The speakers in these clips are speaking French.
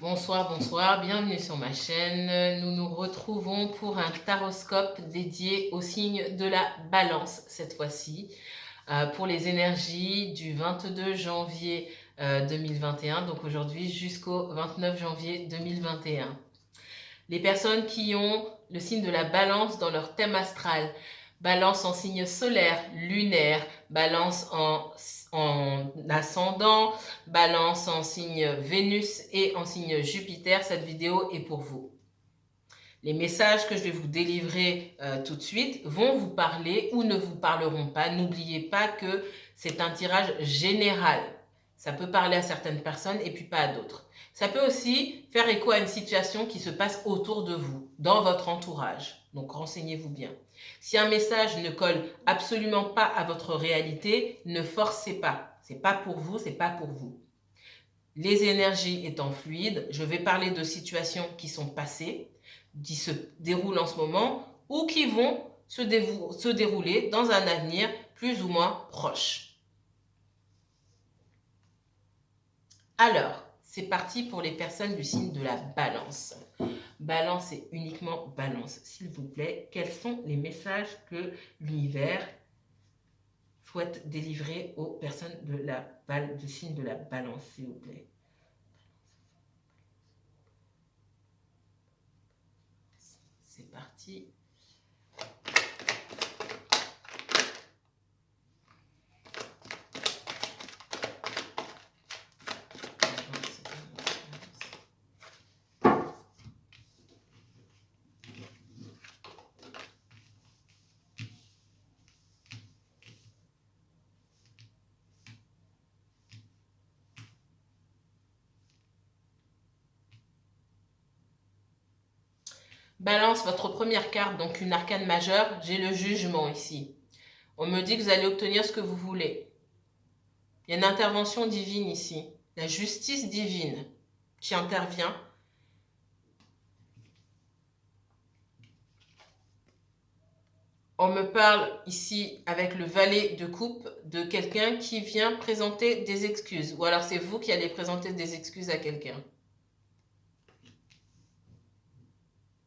Bonsoir, bonsoir, bienvenue sur ma chaîne. Nous nous retrouvons pour un taroscope dédié au signe de la balance cette fois-ci, pour les énergies du 22 janvier 2021, donc aujourd'hui jusqu'au 29 janvier 2021. Les personnes qui ont le signe de la balance dans leur thème astral, balance en signe solaire, lunaire, balance en ascendant, balance en signe Vénus et en signe Jupiter, cette vidéo est pour vous. Les messages que je vais vous délivrer tout de suite vont vous parler ou ne vous parleront pas. N'oubliez pas que c'est un tirage général. Ça peut parler à certaines personnes et puis pas à d'autres. Ça peut aussi faire écho à une situation qui se passe autour de vous, dans votre entourage. Donc renseignez-vous bien. Si un message ne colle absolument pas à votre réalité, ne forcez pas. C'est pas pour vous, c'est pas pour vous. Les énergies étant fluides, je vais parler de situations qui sont passées, qui se déroulent en ce moment ou qui vont se dérouler dans un avenir plus ou moins proche. Alors, c'est parti pour les personnes du signe de la balance. Balance et uniquement balance, s'il vous plaît. Quels sont les messages que l'univers souhaite délivrer aux personnes du signe de la balance, s'il vous plaît? C'est parti. Balance, votre première carte, donc une arcane majeure, j'ai le jugement ici. On me dit que vous allez obtenir ce que vous voulez. Il y a une intervention divine ici, la justice divine qui intervient. On me parle ici avec le valet de coupe de quelqu'un qui vient présenter des excuses. Ou alors c'est vous qui allez présenter des excuses à quelqu'un.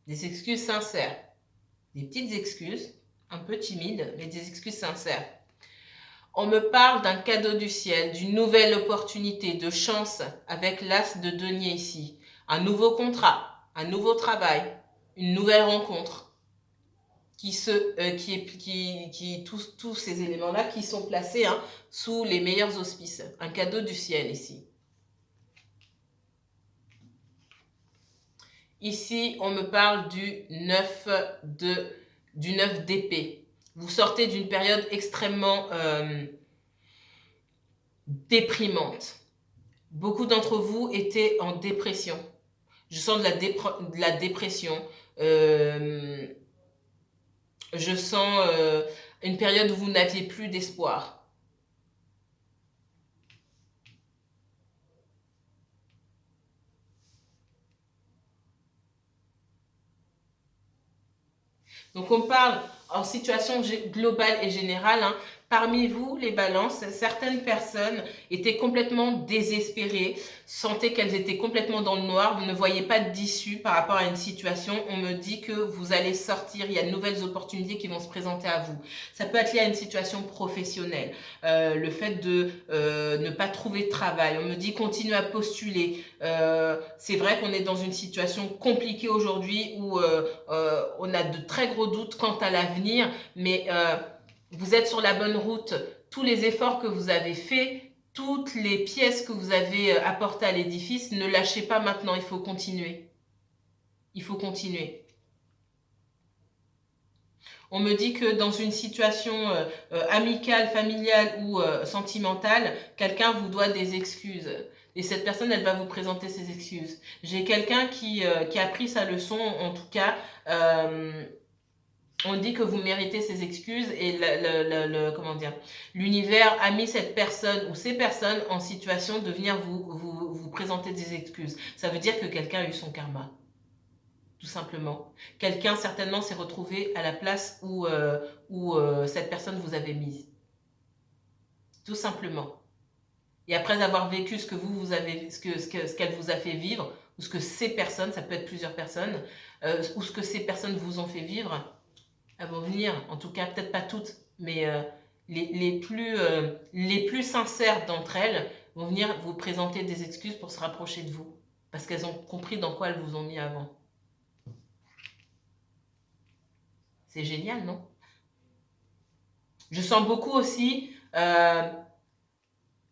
Des excuses sincères. Des petites excuses, un peu timides, mais des excuses sincères. On me parle d'un cadeau du ciel, d'une nouvelle opportunité, de chance avec l'as de denier ici. Un nouveau contrat, un nouveau travail, une nouvelle rencontre. Tous ces éléments-là qui sont placés sous les meilleurs auspices. Un cadeau du ciel ici. Ici, on me parle du 9 d'épée. Vous sortez d'une période extrêmement déprimante. Beaucoup d'entre vous étaient en dépression. Je sens de la dépression. Je sens une période où vous n'aviez plus d'espoir. Donc on parle en situation globale et générale. Parmi vous, les balances, certaines personnes étaient complètement désespérées, sentaient qu'elles étaient complètement dans le noir, vous ne voyez pas d'issue par rapport à une situation. On me dit que vous allez sortir, il y a de nouvelles opportunités qui vont se présenter à vous. Ça peut être lié à une situation professionnelle, le fait de ne pas trouver de travail. On me dit continue à postuler. C'est vrai qu'on est dans une situation compliquée aujourd'hui où on a de très gros doutes quant à l'avenir, mais vous êtes sur la bonne route. Tous les efforts que vous avez faits, toutes les pièces que vous avez apportées à l'édifice, ne lâchez pas maintenant, il faut continuer. Il faut continuer. On me dit que dans une situation amicale, familiale ou sentimentale, quelqu'un vous doit des excuses. Et cette personne, elle va vous présenter ses excuses. J'ai quelqu'un qui a pris sa leçon, en tout cas. On dit que vous méritez ces excuses et comment dire, l'univers a mis cette personne ou ces personnes en situation de venir vous présenter des excuses. Ça veut dire que quelqu'un a eu son karma. Tout simplement. Quelqu'un certainement s'est retrouvé à la place où cette personne vous avait mise. Tout simplement. Et après avoir vécu ce que vous avez, ce qu'elle vous a fait vivre, ou ce que ces personnes, ça peut être plusieurs personnes, ou ce que ces personnes vous ont fait vivre, elles vont venir, en tout cas peut-être pas toutes, mais les plus sincères d'entre elles vont venir vous présenter des excuses pour se rapprocher de vous. Parce qu'elles ont compris dans quoi elles vous ont mis avant. C'est génial, non? Je sens beaucoup aussi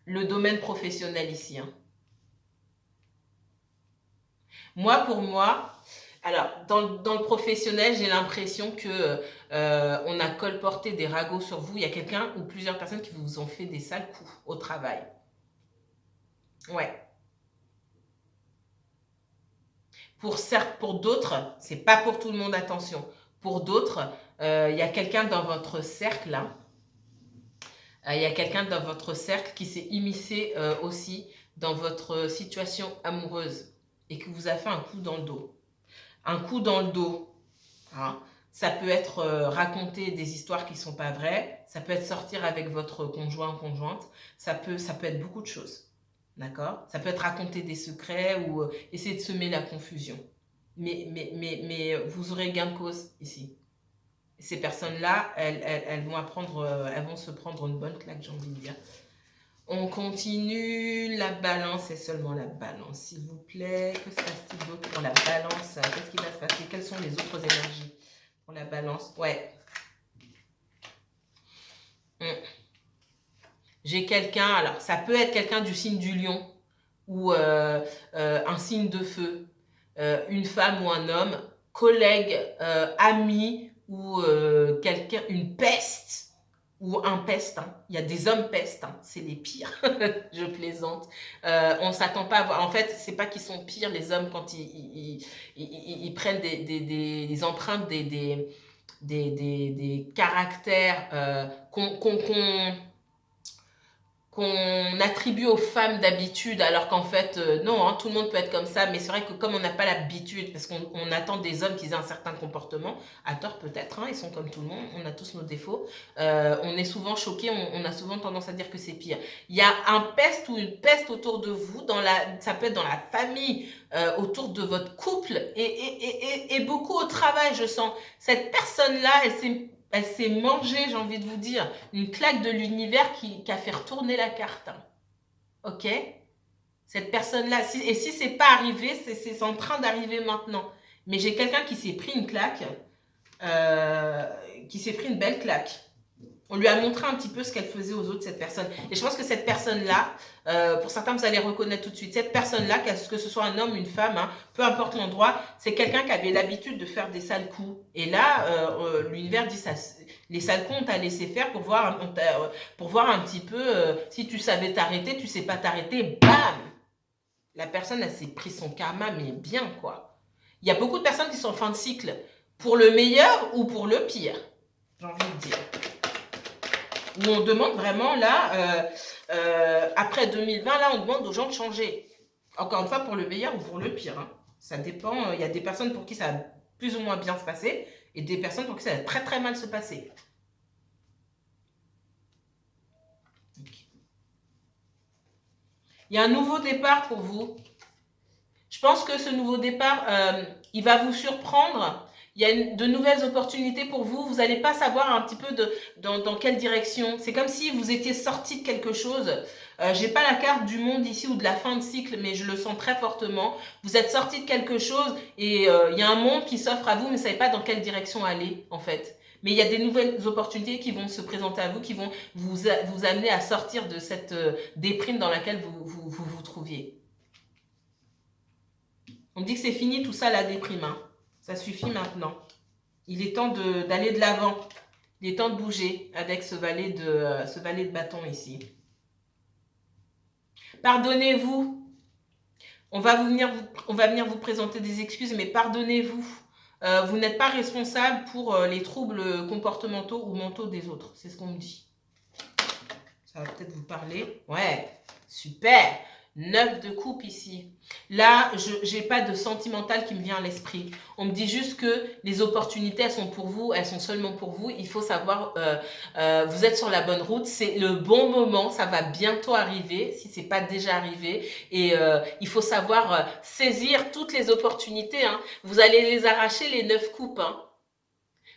le domaine professionnel ici. Hein. Moi, pour moi, alors, dans le professionnel, j'ai l'impression que on a colporté des ragots sur vous. Il y a quelqu'un ou plusieurs personnes qui vous ont fait des sales coups au travail. Ouais. Pour d'autres, c'est pas pour tout le monde, attention. Pour d'autres, il y a quelqu'un dans votre cercle, hein, il y a quelqu'un dans votre cercle qui s'est immiscé aussi dans votre situation amoureuse et qui vous a fait un coup dans le dos. Un coup dans le dos, hein. Ça peut être raconter des histoires qui ne sont pas vraies, ça peut être sortir avec votre conjoint ou conjointe, ça peut être beaucoup de choses. D'accord? Ça peut être raconter des secrets ou essayer de semer la confusion. Mais vous aurez gain de cause ici. Ces personnes-là, elles vont se prendre une bonne claque, j'ai envie de dire. On continue. La balance et seulement la balance, s'il vous plaît. Que se passe-t-il d'autre pour la balance? Qu'est-ce qui va se passer? Quelles sont les autres énergies pour la balance? Ouais. J'ai quelqu'un, alors ça peut être quelqu'un du signe du lion ou un signe de feu, une femme ou un homme, collègue, ami ou quelqu'un, une peste ou un peste. Hein. Il y a des hommes pestes, hein. C'est les pires. Je plaisante. On ne s'attend pas à voir. En fait, c'est pas qu'ils sont pires les hommes quand ils prennent des empreintes, des caractères qu'on attribue aux femmes d'habitude, alors qu'en fait, non, hein, tout le monde peut être comme ça, mais c'est vrai que comme on n'a pas l'habitude, parce qu'on attend des hommes qui aient un certain comportement, à tort peut-être, hein, ils sont comme tout le monde, on a tous nos défauts, on est souvent choqués, on a souvent tendance à dire que c'est pire. Il y a un peste ou une peste autour de vous, ça peut être dans la famille, autour de votre couple, et beaucoup au travail, je sens. Cette personne-là, elle s'est mangée, j'ai envie de vous dire, une claque de l'univers qui a fait retourner la carte. Ok? Cette personne-là, et si c'est pas arrivé, c'est en train d'arriver maintenant. Mais j'ai quelqu'un qui s'est pris une claque, qui s'est pris une belle claque. On lui a montré un petit peu ce qu'elle faisait aux autres, cette personne. Et je pense que cette personne-là, pour certains, vous allez reconnaître tout de suite. Cette personne-là, que ce soit un homme, une femme, hein, peu importe l'endroit, c'est quelqu'un qui avait l'habitude de faire des sales coups. Et là, l'univers dit ça. Les sales coups, on t'a laissé faire pour voir un petit peu si tu savais t'arrêter, tu sais pas t'arrêter, bam! La personne, elle s'est pris son karma, mais bien, quoi. Il y a beaucoup de personnes qui sont en fin de cycle, pour le meilleur ou pour le pire, j'ai envie de dire. Où on demande vraiment, là, après 2020, là, on demande aux gens de changer. Encore une fois, pour le meilleur ou pour le pire. Hein. Ça dépend. Il y a des personnes pour qui ça va plus ou moins bien se passer et des personnes pour qui ça va très très mal se passer. Okay. Il y a un nouveau départ pour vous. Je pense que ce nouveau départ, il va vous surprendre. Il y a de nouvelles opportunités pour vous. Vous n'allez pas savoir un petit peu dans quelle direction. C'est comme si vous étiez sorti de quelque chose. J'ai pas la carte du monde ici ou de la fin de cycle, mais je le sens très fortement. Vous êtes sorti de quelque chose et il y a un monde qui s'offre à vous, mais vous ne savez pas dans quelle direction aller, en fait. Mais il y a des nouvelles opportunités qui vont se présenter à vous, qui vont vous amener à sortir de cette déprime dans laquelle vous trouviez. On dit que c'est fini tout ça, la déprime. Hein. Ça suffit maintenant. Il est temps d'aller de l'avant. Il est temps de bouger avec ce valet de bâton ici. Pardonnez-vous. On va venir vous présenter des excuses, mais pardonnez-vous. Vous n'êtes pas responsable pour les troubles comportementaux ou mentaux des autres. C'est ce qu'on me dit. Ça va peut-être vous parler. Ouais, super. 9 de coupe ici. Là, je n'ai pas de sentimental qui me vient à l'esprit. On me dit juste que les opportunités, elles sont pour vous, elles sont seulement pour vous. Il faut savoir, vous êtes sur la bonne route. C'est le bon moment, ça va bientôt arriver, si ce n'est pas déjà arrivé. Et il faut savoir saisir toutes les opportunités. Hein. Vous allez les arracher, les 9 coupes. Hein.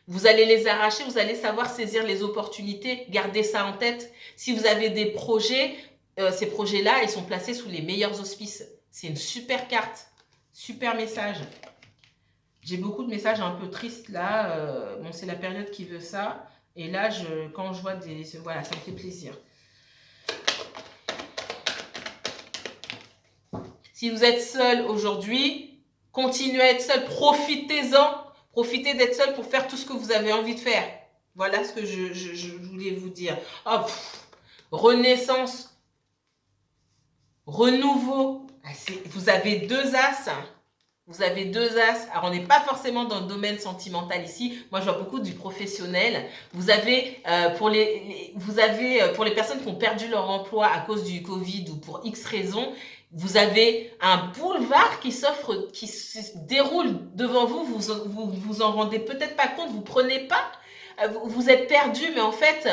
Vous allez les arracher, vous allez savoir saisir les opportunités. Gardez ça en tête. Si vous avez des projets, ces projets-là, ils sont placés sous les meilleurs auspices. C'est une super carte, super message. J'ai beaucoup de messages un peu tristes là. Bon, c'est la période qui veut ça. Et là, quand je vois des... Voilà, ça me fait plaisir. Si vous êtes seul aujourd'hui, continuez à être seul. Profitez-en. Profitez d'être seul pour faire tout ce que vous avez envie de faire. Voilà ce que je voulais vous dire. Oh, renaissance. Renouveau. Vous avez 2 as. Vous avez 2 as. Alors, on n'est pas forcément dans le domaine sentimental ici. Moi, je vois beaucoup du professionnel. Vous avez, pour les personnes qui ont perdu leur emploi à cause du Covid ou pour X raisons, vous avez un boulevard qui s'offre, qui se déroule devant vous. Vous en rendez peut-être pas compte. Vous prenez pas. Vous êtes perdu, mais en fait,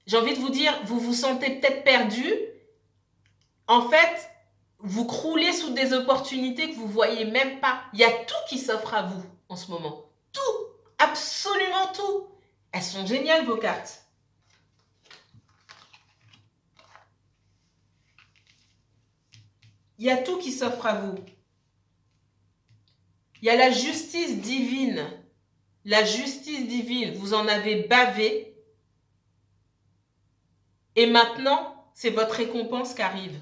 j'ai envie de vous dire, vous vous sentez peut-être perdu. En fait, vous croulez sous des opportunités que vous ne voyez même pas. Il y a tout qui s'offre à vous en ce moment. Tout, absolument tout. Elles sont géniales, vos cartes. Il y a tout qui s'offre à vous. Il y a la justice divine. La justice divine, vous en avez bavé. Et maintenant, c'est votre récompense qui arrive.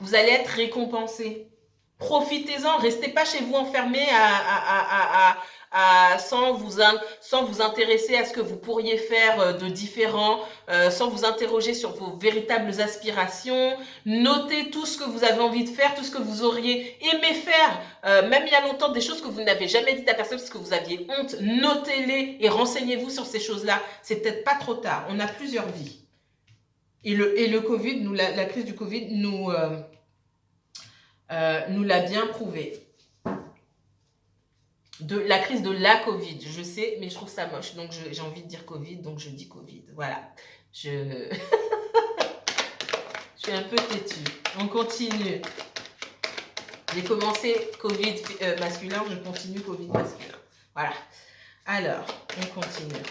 Vous allez être récompensé. Profitez-en, restez pas chez vous enfermés sans vous intéresser à ce que vous pourriez faire de différent, sans vous interroger sur vos véritables aspirations. Notez tout ce que vous avez envie de faire, tout ce que vous auriez aimé faire, même il y a longtemps, des choses que vous n'avez jamais dites à personne parce que vous aviez honte. Notez-les et renseignez-vous sur ces choses-là. C'est peut-être pas trop tard. On a plusieurs vies. Et le Covid, la crise du Covid nous l'a bien prouvé. La crise de la Covid, je sais, mais je trouve ça moche. Donc, j'ai envie de dire Covid, donc je dis Covid. Voilà. Je suis un peu têtue. On continue. J'ai commencé Covid masculin, je continue Covid masculin. Voilà. Alors, on continue.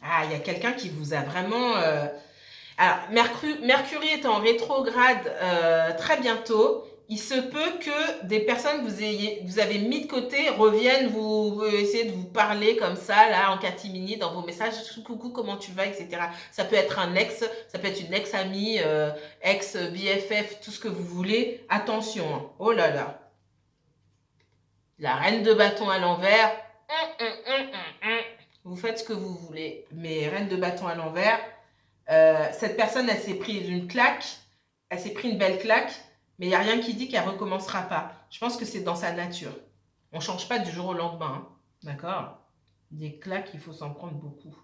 Ah, il y a quelqu'un qui vous a vraiment... Alors, Mercury est en rétrograde très bientôt. Il se peut que des personnes que vous avez mis de côté reviennent vous essayer de vous parler comme ça, là, en catimini, dans vos messages. Coucou, comment tu vas, etc. Ça peut être un ex, ça peut être une ex-amie, ex-BFF, tout ce que vous voulez. Attention, hein. Oh là là. La reine de bâton à l'envers. Vous faites ce que vous voulez. Mais reine de bâton à l'envers... cette personne, elle s'est prise une claque, elle s'est pris une belle claque, mais il n'y a rien qui dit qu'elle ne recommencera pas. Je pense que c'est dans sa nature. On ne change pas du jour au lendemain, hein. D'accord? Des claques, il faut s'en prendre beaucoup.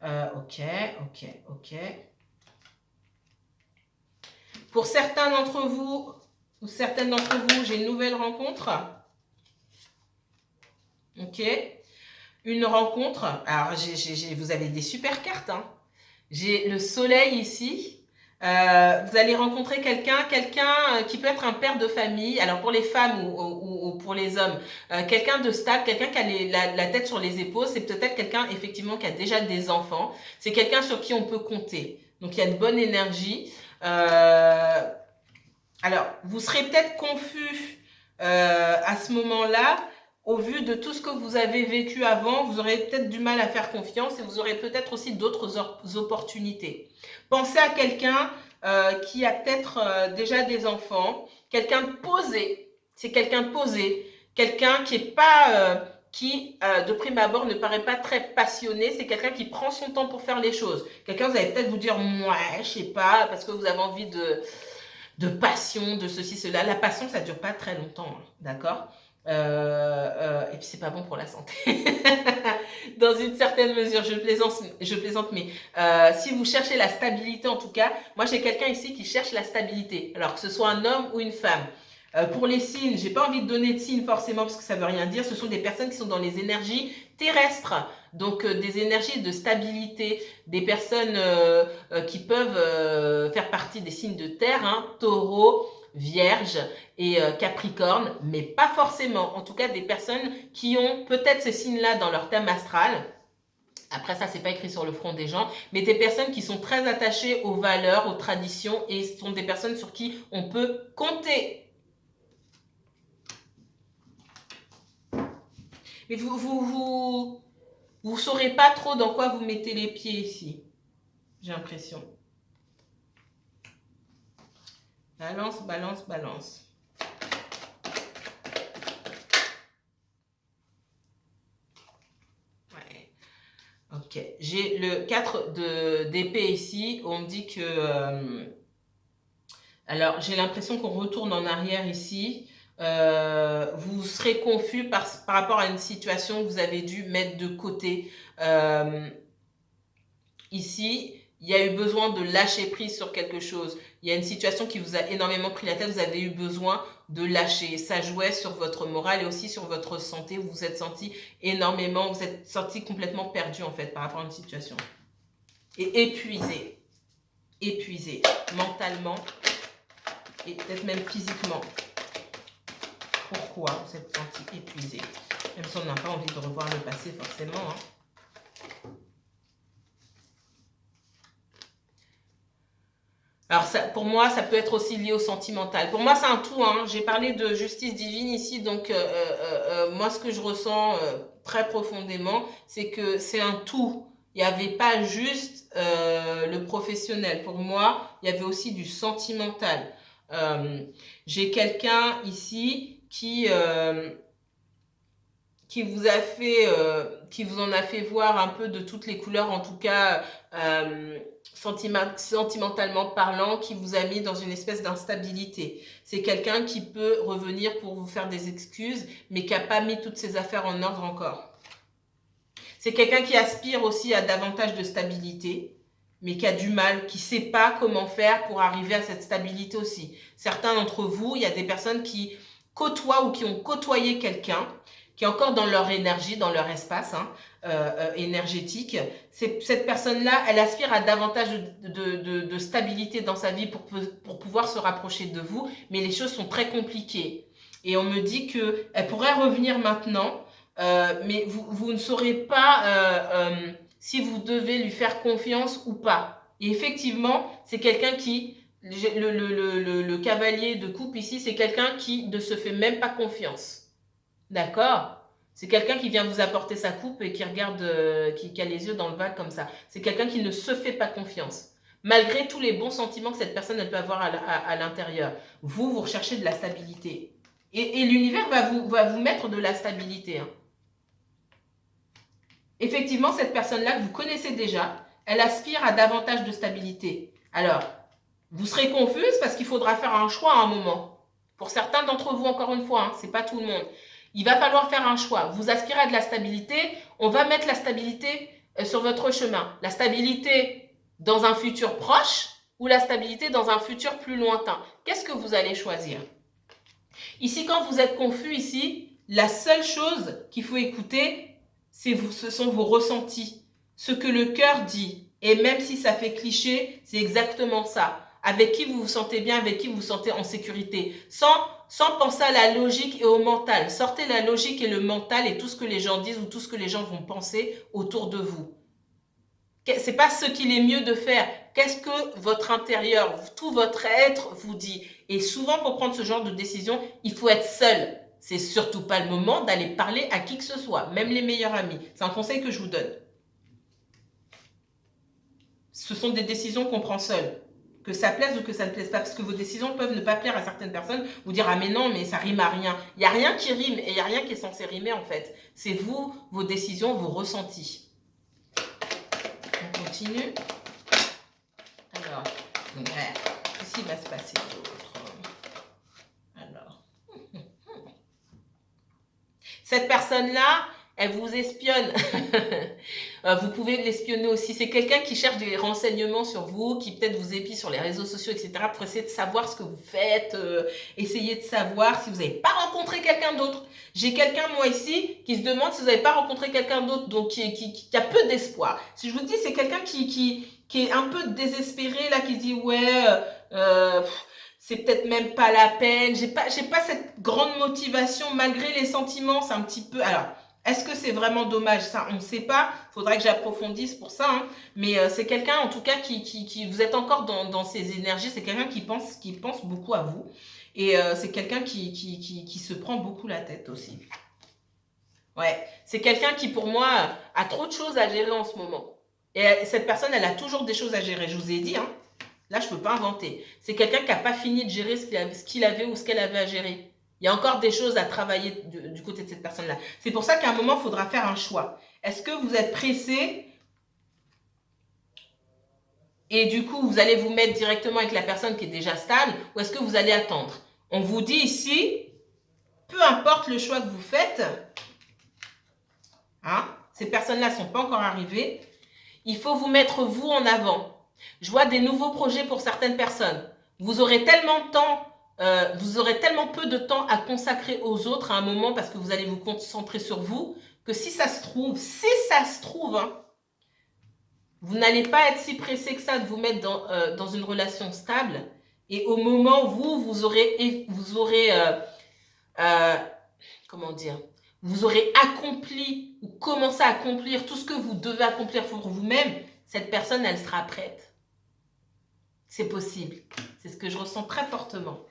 Ok. Pour certains d'entre vous, ou certaines d'entre vous, j'ai une nouvelle rencontre. Ok. Une rencontre. Alors, vous avez des super cartes, hein. J'ai le soleil ici. Vous allez rencontrer quelqu'un qui peut être un père de famille. Alors pour les femmes ou pour les hommes, quelqu'un de stable, quelqu'un qui a la tête sur les épaules. C'est peut-être quelqu'un effectivement qui a déjà des enfants. C'est quelqu'un sur qui on peut compter. Donc il y a de bonne énergie. Alors vous serez peut-être confus à ce moment-là. Au vu de tout ce que vous avez vécu avant, vous aurez peut-être du mal à faire confiance et vous aurez peut-être aussi d'autres opportunités. Pensez à quelqu'un qui a peut-être déjà des enfants, quelqu'un de posé, c'est quelqu'un de posé, quelqu'un qui est pas, de prime abord ne paraît pas très passionné, c'est quelqu'un qui prend son temps pour faire les choses. Quelqu'un, vous allez peut-être vous dire, ouais, je sais pas, parce que vous avez envie de passion, de ceci, cela. La passion, ça dure pas très longtemps, hein, d'accord ? Et puis c'est pas bon pour la santé. Dans une certaine mesure, je plaisante, mais si vous cherchez la stabilité, en tout cas, moi j'ai quelqu'un ici qui cherche la stabilité, alors que ce soit un homme ou une femme. Pour les signes, j'ai pas envie de donner de signes forcément parce que ça veut rien dire. Ce sont des personnes qui sont dans les énergies terrestres, donc des énergies de stabilité, des personnes qui peuvent faire partie des signes de terre, hein, Taureau, Vierge et Capricorne, mais pas forcément. En tout cas, des personnes qui ont peut-être ces signes-là dans leur thème astral. Après ça, c'est pas écrit sur le front des gens, mais des personnes qui sont très attachées aux valeurs, aux traditions, et ce sont des personnes sur qui on peut compter. Mais vous saurez pas trop dans quoi vous mettez les pieds ici, j'ai l'impression. Balance, balance, balance. Ouais. Ok, j'ai le 4 d'épée ici. On me dit que... alors, j'ai l'impression qu'on retourne en arrière ici. Vous serez confus par rapport à une situation que vous avez dû mettre de côté. Ici, il y a eu besoin de lâcher prise sur quelque chose. Il y a une situation qui vous a énormément pris la tête. Vous avez eu besoin de lâcher. Ça jouait sur votre morale et aussi sur votre santé. Vous vous êtes senti énormément, vous êtes senti complètement perdu en fait par rapport à une situation. Et épuisé. Épuisé mentalement et peut-être même physiquement. Pourquoi vous êtes senti épuisé? Même si on n'a pas envie de revoir le passé forcément. Hein. Alors, ça, pour moi, ça peut être aussi lié au sentimental. Pour moi, c'est un tout. Hein. J'ai parlé de justice divine ici, donc moi, ce que je ressens très profondément, c'est que c'est un tout. Il n'y avait pas juste le professionnel. Pour moi, il y avait aussi du sentimental. J'ai quelqu'un ici qui vous a fait, qui vous en a fait voir un peu de toutes les couleurs, en tout cas sentimentalement parlant, qui vous a mis dans une espèce d'instabilité. C'est quelqu'un qui peut revenir pour vous faire des excuses, mais qui n'a pas mis toutes ses affaires en ordre encore. C'est quelqu'un qui aspire aussi à davantage de stabilité, mais qui a du mal, qui ne sait pas comment faire pour arriver à cette stabilité aussi. Certains d'entre vous, il y a des personnes qui côtoient ou qui ont côtoyé quelqu'un qui est encore dans leur énergie, dans leur espace énergétique. Cette personne-là, elle aspire à davantage de stabilité dans sa vie pour pouvoir se rapprocher de vous, mais les choses sont très compliquées. Et on me dit qu'elle pourrait revenir maintenant, mais vous ne saurez pas si vous devez lui faire confiance ou pas. Et effectivement, c'est quelqu'un qui... Le cavalier de coupe ici, c'est quelqu'un qui ne se fait même pas confiance. D'accord? C'est quelqu'un qui vient vous apporter sa coupe et qui regarde, qui a les yeux dans le vague comme ça. C'est quelqu'un qui ne se fait pas confiance. Malgré tous les bons sentiments que cette personne elle peut avoir à l'intérieur. Vous recherchez de la stabilité. Et l'univers va vous mettre de la stabilité. Hein. Effectivement, cette personne-là que vous connaissez déjà, elle aspire à davantage de stabilité. Alors, vous serez confuse parce qu'il faudra faire un choix à un moment. Pour certains d'entre vous, encore une fois, hein, c'est pas tout le monde. Il va falloir faire un choix. Vous aspirez à de la stabilité, on va mettre la stabilité sur votre chemin. La stabilité dans un futur proche ou la stabilité dans un futur plus lointain. Qu'est-ce que vous allez choisir? Ici, quand vous êtes confus, ici, la seule chose qu'il faut écouter, ce sont vos ressentis. Ce que le cœur dit. Et même si ça fait cliché, c'est exactement ça. Avec qui vous vous sentez bien, avec qui vous vous sentez en sécurité. Sans penser à la logique et au mental. Sortez la logique et le mental et tout ce que les gens disent ou tout ce que les gens vont penser autour de vous. C'est pas ce qu'il est mieux de faire. Qu'est-ce que votre intérieur, tout votre être vous dit? Et souvent, pour prendre ce genre de décision, il faut être seul. C'est surtout pas le moment d'aller parler à qui que ce soit, même les meilleurs amis. C'est un conseil que je vous donne. Ce sont des décisions qu'on prend seul. Que ça plaise ou que ça ne plaise pas, parce que vos décisions peuvent ne pas plaire à certaines personnes, vous dire « Ah mais non, mais ça rime à rien ». Il n'y a rien qui rime et il n'y a rien qui est censé rimer en fait. C'est vous, vos décisions, vos ressentis. On continue. Alors, qu'est-ce qui va se passer d'autre? Alors, Cette personne-là, elle vous espionne. Vous pouvez l'espionner aussi. C'est quelqu'un qui cherche des renseignements sur vous, qui peut-être vous épie sur les réseaux sociaux, etc. pour essayer de savoir ce que vous faites, essayer de savoir si vous n'avez pas rencontré quelqu'un d'autre. J'ai quelqu'un, moi, ici, qui se demande si vous n'avez pas rencontré quelqu'un d'autre, donc qui a peu d'espoir. Si je vous dis, c'est quelqu'un qui est un peu désespéré, là, qui se dit, ouais, c'est peut-être même pas la peine, j'ai pas cette grande motivation, malgré les sentiments, c'est un petit peu... Alors, est-ce que c'est vraiment dommage? Ça, on ne sait pas. Il faudrait que j'approfondisse pour ça. Hein. Mais c'est quelqu'un, en tout cas, qui vous êtes encore dans ses énergies. C'est quelqu'un qui pense beaucoup à vous. Et c'est quelqu'un qui se prend beaucoup la tête aussi. Ouais, c'est quelqu'un qui, pour moi, a trop de choses à gérer en ce moment. Et cette personne, elle a toujours des choses à gérer. Je vous ai dit, hein. Là, je ne peux pas inventer. C'est quelqu'un qui n'a pas fini de gérer ce qu'il avait ou ce qu'elle avait à gérer. Il y a encore des choses à travailler du côté de cette personne-là. C'est pour ça qu'à un moment, il faudra faire un choix. Est-ce que vous êtes pressé et du coup, vous allez vous mettre directement avec la personne qui est déjà stable ou est-ce que vous allez attendre? On vous dit ici, peu importe le choix que vous faites, hein, ces personnes-là ne sont pas encore arrivées, il faut vous mettre vous en avant. Je vois des nouveaux projets pour certaines personnes. Vous aurez tellement de temps, vous aurez tellement peu de temps à consacrer aux autres à un moment parce que vous allez vous concentrer sur vous, que si ça se trouve, hein, vous n'allez pas être si pressé que ça de vous mettre dans une relation stable. Et au moment où vous aurez comment dire, vous aurez accompli ou commencé à accomplir tout ce que vous devez accomplir pour vous-même, cette personne, elle sera prête. C'est possible. C'est ce que je ressens très fortement.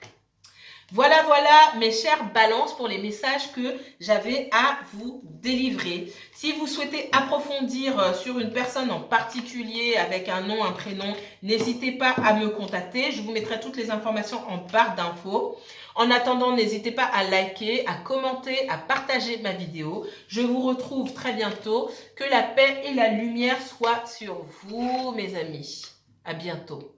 Voilà, mes chères balances pour les messages que j'avais à vous délivrer. Si vous souhaitez approfondir sur une personne en particulier avec un nom, un prénom, n'hésitez pas à me contacter. Je vous mettrai toutes les informations en barre d'infos. En attendant, n'hésitez pas à liker, à commenter, à partager ma vidéo. Je vous retrouve très bientôt. Que la paix et la lumière soient sur vous, mes amis. À bientôt.